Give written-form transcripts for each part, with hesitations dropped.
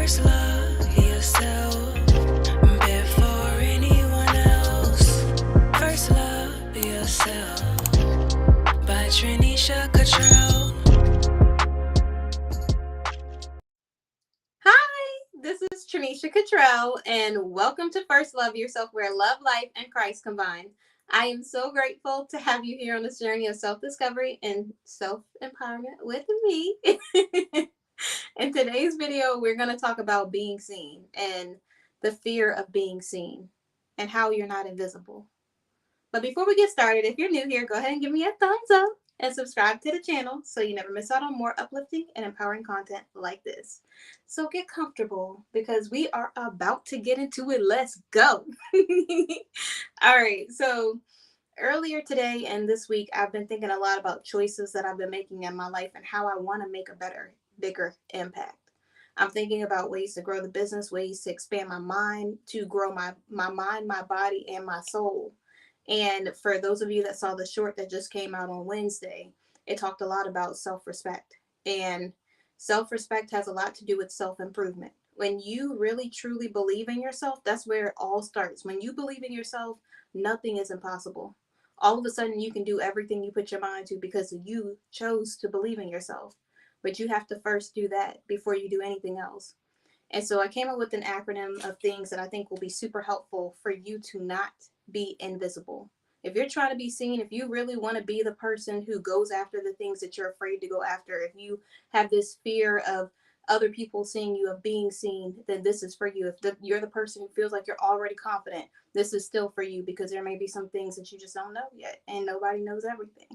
First love yourself before anyone else. First love yourself by Trinesha Catrell. Hi, this is Trinesha Catrell, and welcome to First Love Yourself, where love, life, and Christ combine. I am so grateful to have you here on this journey of self discovery and self empowerment with me. In today's video, we're going to talk about being seen and the fear of being seen and how you're not invisible. But before we get started, if you're new here, go ahead and give me a thumbs up and subscribe to the channel so you never miss out on more uplifting and empowering content like this. So get comfortable because we are about to get into it. Let's go. All right. So earlier today and this week, I've been thinking a lot about choices that I've been making in my life and how I want to make a better, bigger impact. I'm thinking about ways to grow the business, ways to expand my mind, to grow my mind, my body, and my soul. And for those of you that saw the short that just came out on Wednesday, it talked a lot about self respect. And self respect has a lot to do with self improvement. When you really truly believe in yourself, that's where it all starts. When you believe in yourself, nothing is impossible. All of a sudden, you can do everything you put your mind to because you chose to believe in yourself. But you have to first do that before you do anything else. And so I came up with an acronym of things that I think will be super helpful for you to not be invisible. If you're trying to be seen, if you really want to be the person who goes after the things that you're afraid to go after, if you have this fear of other people seeing you, of being seen, then this is for you. If you're the person who feels like you're already confident, this is still for you because there may be some things that you just don't know yet, and nobody knows everything.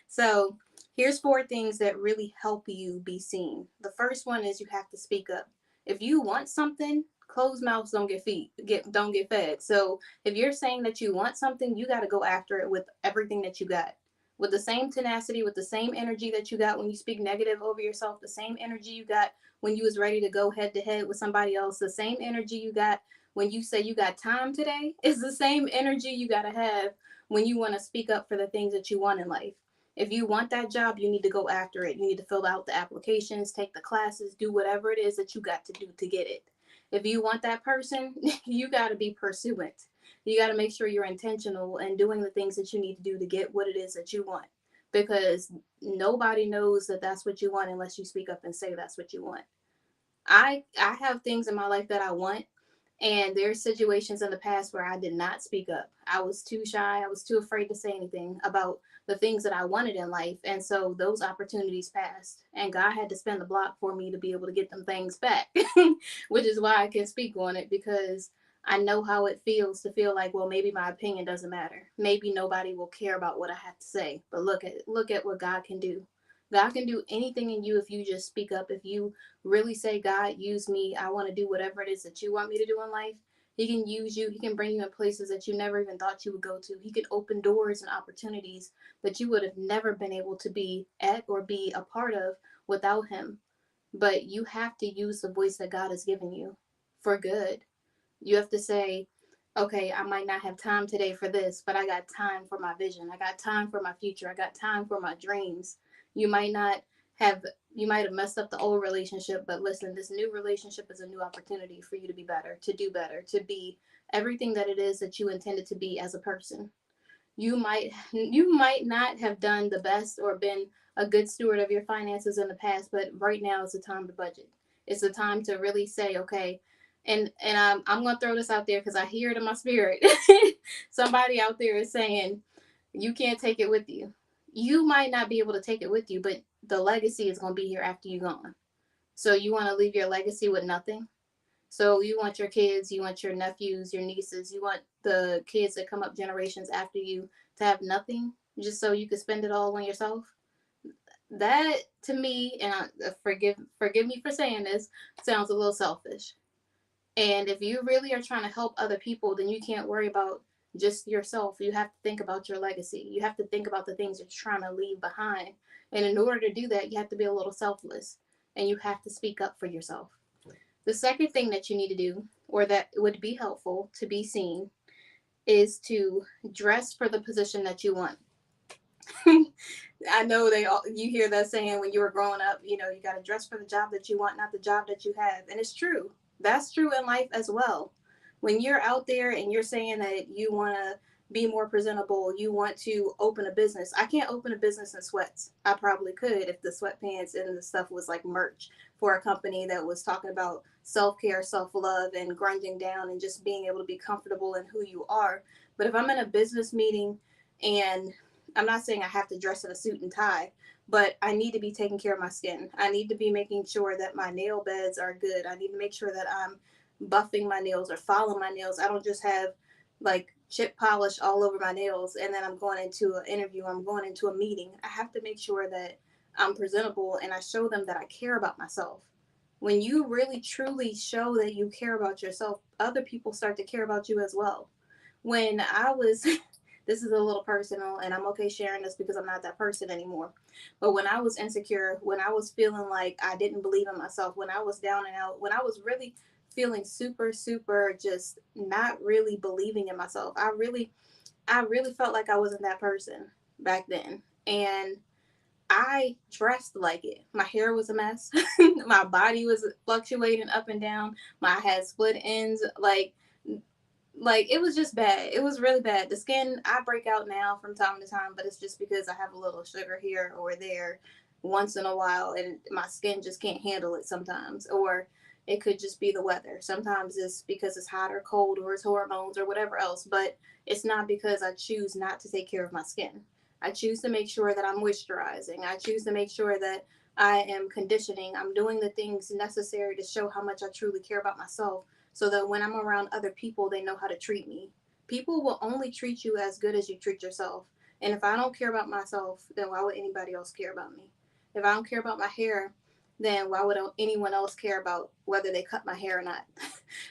So here's 4 things that really help you be seen. The first one is you have to speak up. If you want something, closed mouths don't get fed. So if you're saying that you want something, you got to go after it with everything that you got, with the same tenacity, with the same energy that you got when you speak negative over yourself, the same energy you got when you was ready to go head to head with somebody else, the same energy you got when you say you got time today is the same energy you got to have when you want to speak up for the things that you want in life. If you want that job, you need to go after it. You need to fill out the applications, take the classes, do whatever it is that you got to do to get it. If you want that person, you got to be pursuant. You got to make sure you're intentional and doing the things that you need to do to get what it is that you want. Because nobody knows that that's what you want unless you speak up and say that's what you want. I have things in my life that I want, and there's situations in the past where I did not speak up. I was too shy. I was too afraid to say anything about the things that I wanted in life. And so those opportunities passed. And God had to spin the block for me to be able to get them things back, which is why I can speak on it, because I know how it feels to feel like, well, maybe my opinion doesn't matter. Maybe nobody will care about what I have to say. But look at what God can do. God can do anything in you if you just speak up. If you really say, God, use me. I want to do whatever it is that you want me to do in life. He can use you. He can bring you in places that you never even thought you would go to. He can open doors and opportunities that you would have never been able to be at or be a part of without him. But you have to use the voice that God has given you for good. You have to say, okay, I might not have time today for this, but I got time for my vision. I got time for my future. I got time for my dreams. You might not have you might have messed up the old relationship, but listen, this new relationship is a new opportunity for you to be better, to do better, to be everything that it is that you intended to be as a person. You might not have done the best or been a good steward of your finances in the past, but right now is the time to budget. It's the time to really say, okay, and I'm gonna throw this out there because I hear it in my spirit. Somebody out there is saying you can't take it with you. You might not be able to take it with you, but the legacy is gonna be here after you're gone. So you want to leave your legacy with nothing? So you want your kids, you want your nephews, your nieces, you want the kids that come up generations after you to have nothing just so you could spend it all on yourself? That to me, and forgive me for saying this, sounds a little selfish. And if you really are trying to help other people, then you can't worry about just yourself. You have to think about your legacy. You have to think about the things you're trying to leave behind. And in order to do that, you have to be a little selfless and you have to speak up for yourself. The second thing that you need to do, or that would be helpful to be seen, is to dress for the position that you want. I know you hear that saying when you were growing up, you got to dress for the job that you want, not the job that you have. And it's true. That's true in life as well. When you're out there and you're saying that you want to be more presentable, you want to open a business. I can't open a business in sweats. I probably could if the sweatpants and the stuff was like merch for a company that was talking about self care, self love, and grunging down and just being able to be comfortable in who you are. But if I'm in a business meeting and I'm not saying I have to dress in a suit and tie, but I need to be taking care of my skin. I need to be making sure that my nail beds are good. I need to make sure that I'm buffing my nails or filing my nails. I don't just have like chip polish all over my nails and then I'm going into an interview, I'm going into a meeting. I have to make sure that I'm presentable and I show them that I care about myself. When you really truly show that you care about yourself, other people start to care about you as well. When I was this is a little personal and I'm okay sharing this because I'm not that person anymore. But when I was insecure, when I was feeling like I didn't believe in myself, when I was down and out, when I was really feeling super, super just not really believing in myself, I really felt like I wasn't that person back then. And I dressed like it. My hair was a mess. My body was fluctuating up and down. My I had split ends. Like it was just bad. It was really bad. The skin, I break out now from time to time, but it's just because I have a little sugar here or there once in a while and my skin just can't handle it sometimes. Or it could just be the weather. Sometimes it's because it's hot or cold or it's hormones or whatever else, but it's not because I choose not to take care of my skin. I choose to make sure that I'm moisturizing. I choose to make sure that I am conditioning. I'm doing the things necessary to show how much I truly care about myself so that when I'm around other people, they know how to treat me. People will only treat you as good as you treat yourself. And if I don't care about myself, then why would anybody else care about me? If I don't care about my hair, then why would anyone else care about whether they cut my hair or not?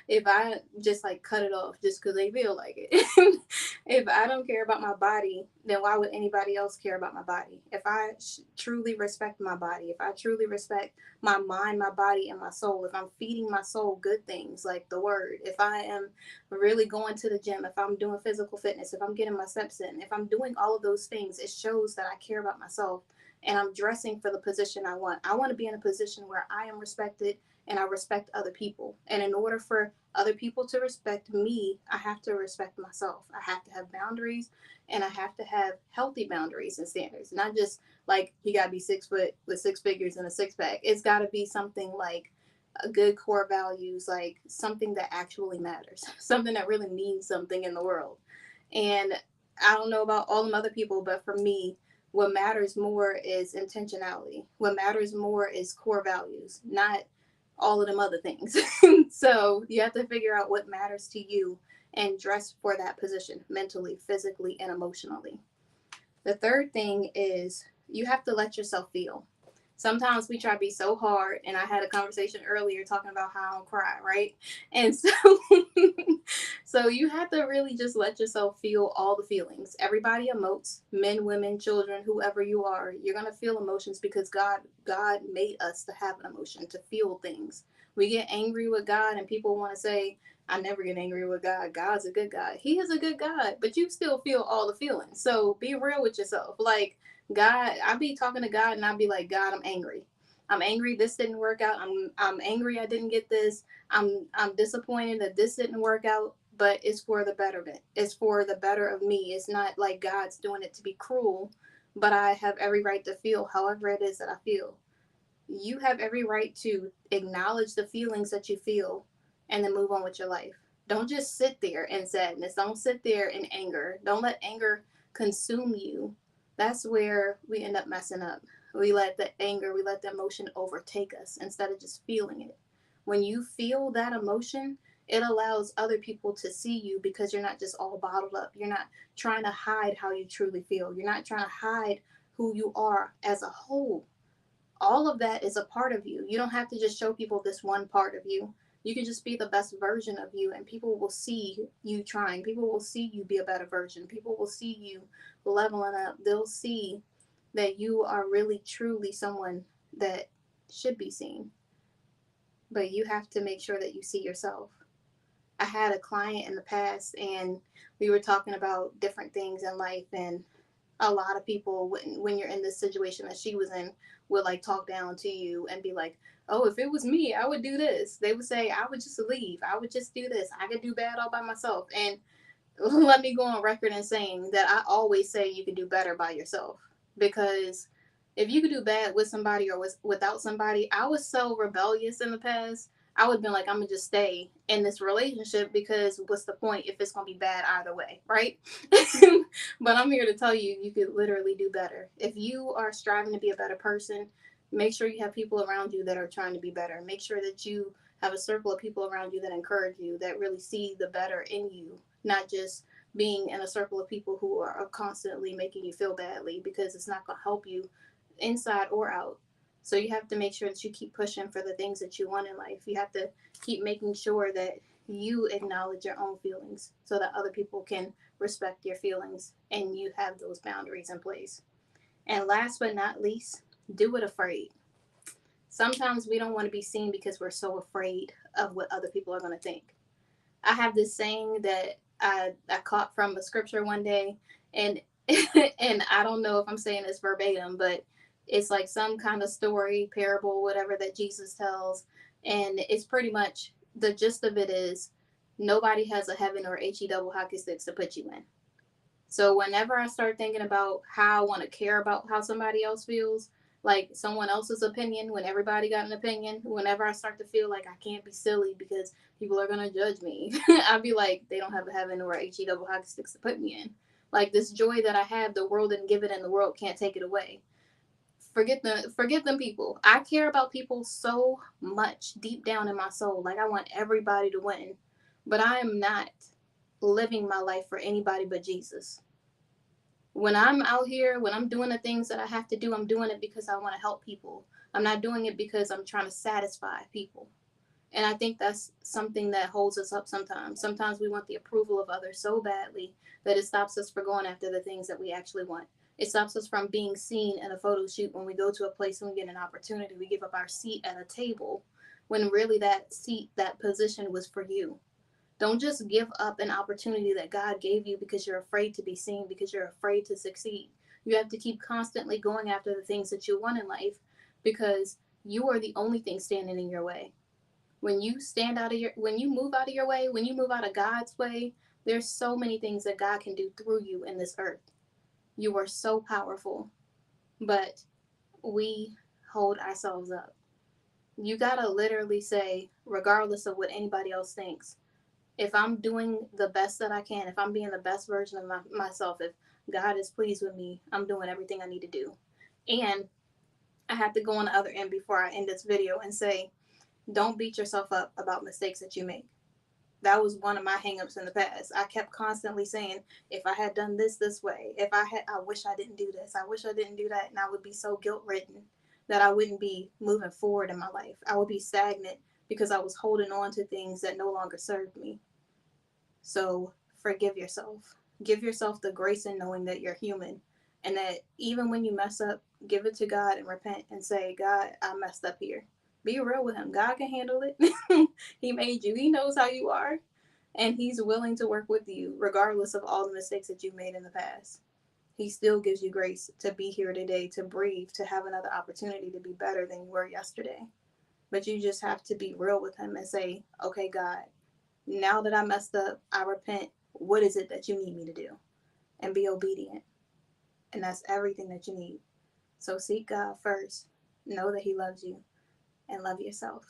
If I just like cut it off just because they feel like it. If I don't care about my body, then why would anybody else care about my body? If I truly respect my body, if I truly respect my mind, my body, and my soul, if I'm feeding my soul good things like the word, if I am really going to the gym, if I'm doing physical fitness, if I'm getting my steps in, if I'm doing all of those things, it shows that I care about myself and I'm dressing for the position I want. I want to be in a position where I am respected and I respect other people. And in order for other people to respect me, I have to respect myself. I have to have boundaries and I have to have healthy boundaries and standards. Not just like you gotta be 6 foot with six figures and a six pack. It's gotta be something like a good core values, like something that actually matters, something that really means something in the world. And I don't know about all them other people, but for me, what matters more is intentionality. What matters more is core values, not all of them other things. So you have to figure out what matters to you and dress for that position mentally, physically, and emotionally. The third thing is you have to let yourself feel. Sometimes we try to be so hard, and I had a conversation earlier talking about how I don't cry, right? And so, so you have to really just let yourself feel all the feelings. Everybody emotes, men, women, children, whoever you are. You're gonna feel emotions because God made us to have an emotion, to feel things. We get angry with God, and people want to say, I never get angry with God. God's a good God. He is a good God, but you still feel all the feelings. So be real with yourself. Like God, I be talking to God and I be like, God, I'm angry. I'm angry this didn't work out. I'm angry I didn't get this. I'm disappointed that this didn't work out, but it's for the betterment. It's for the better of me. It's not like God's doing it to be cruel, but I have every right to feel however it is that I feel. You have every right to acknowledge the feelings that you feel and then move on with your life. Don't just sit there in sadness. Don't sit there in anger. Don't let anger consume you. That's where we end up messing up. We let the anger, we let the emotion overtake us instead of just feeling it. When you feel that emotion, it allows other people to see you because you're not just all bottled up. You're not trying to hide how you truly feel. You're not trying to hide who you are as a whole. All of that is a part of you. You don't have to just show people this one part of you. You can just be the best version of you, and people will see you trying. People will see you be a better version. People will see you leveling up. They'll see that you are really, truly someone that should be seen. But you have to make sure that you see yourself. I had a client in the past, and we were talking about different things in life, and a lot of people, when you're in this situation that she was in, would like talk down to you and be like, oh, if it was me, I would do this. They would say, I would just leave. I would just do this. I could do bad all by myself. And let me go on record in saying that I always say you can do better by yourself, because if you could do bad with somebody or without somebody, I was so rebellious in the past. I would have been like, I'm gonna just stay in this relationship because what's the point if it's gonna be bad either way, right? But I'm here to tell you, you could literally do better. If you are striving to be a better person, make sure you have people around you that are trying to be better. Make sure that you have a circle of people around you that encourage you, that really see the better in you, not just being in a circle of people who are constantly making you feel badly, because it's not going to help you inside or out. So you have to make sure that you keep pushing for the things that you want in life. You have to keep making sure that you acknowledge your own feelings so that other people can respect your feelings and you have those boundaries in place. And last but not least, do it afraid. Sometimes we don't want to be seen because we're so afraid of what other people are going to think. I have this saying that I caught from a scripture one day, and and I don't know if I'm saying this verbatim, but it's like some kind of story, parable, whatever that Jesus tells, and it's pretty much the gist of it is nobody has a heaven or he double hockey sticks to put you in. So whenever I start thinking about how I want to care about how somebody else feels, like someone else's opinion, when everybody got an opinion, whenever I start to feel like I can't be silly because people are gonna judge me, I'd be like, they don't have a heaven or a double hockey sticks to put me in. Like this joy that I have, the world didn't give it, and the world can't take it away. Forget them people. I care about people so much deep down in my soul. Like I want everybody to win, but I am not living my life for anybody but Jesus. When I'm out here, when I'm doing the things that I have to do, I'm doing it because I want to help people. I'm not doing it because I'm trying to satisfy people. And I think that's something that holds us up sometimes. Sometimes we want the approval of others so badly that it stops us from going after the things that we actually want. It stops us from being seen in a photo shoot when we go to a place and we get an opportunity. We give up our seat at a table when really that seat, that position was for you. Don't just give up an opportunity that God gave you because you're afraid to be seen, because you're afraid to succeed. You have to keep constantly going after the things that you want in life, because you are the only thing standing in your way. When you move out of your way, when you move out of God's way, there's so many things that God can do through you in this earth. You are so powerful, but we hold ourselves up. You gotta literally say, regardless of what anybody else thinks, if I'm doing the best that I can, if I'm being the best version of myself, if God is pleased with me, I'm doing everything I need to do. And I have to go on the other end before I end this video and say, don't beat yourself up about mistakes that you make. That was one of my hangups in the past. I kept constantly saying, if I had done this way, I wish I didn't do this. I wish I didn't do that. And I would be so guilt ridden that I wouldn't be moving forward in my life. I would be stagnant because I was holding on to things that no longer served me. So forgive yourself. Give yourself the grace in knowing that you're human, and that even when you mess up, give it to God and repent and say, God, I messed up here. Be real with Him. God can handle it. He made you, He knows how you are, and He's willing to work with you regardless of all the mistakes that you've made in the past. He still gives you grace to be here today, to breathe, to have another opportunity to be better than you were yesterday. But you just have to be real with Him and say, okay, God, now that I messed up, I repent. What is it that you need me to do? And be obedient. And that's everything that you need. So seek God first. Know that He loves you, and love yourself.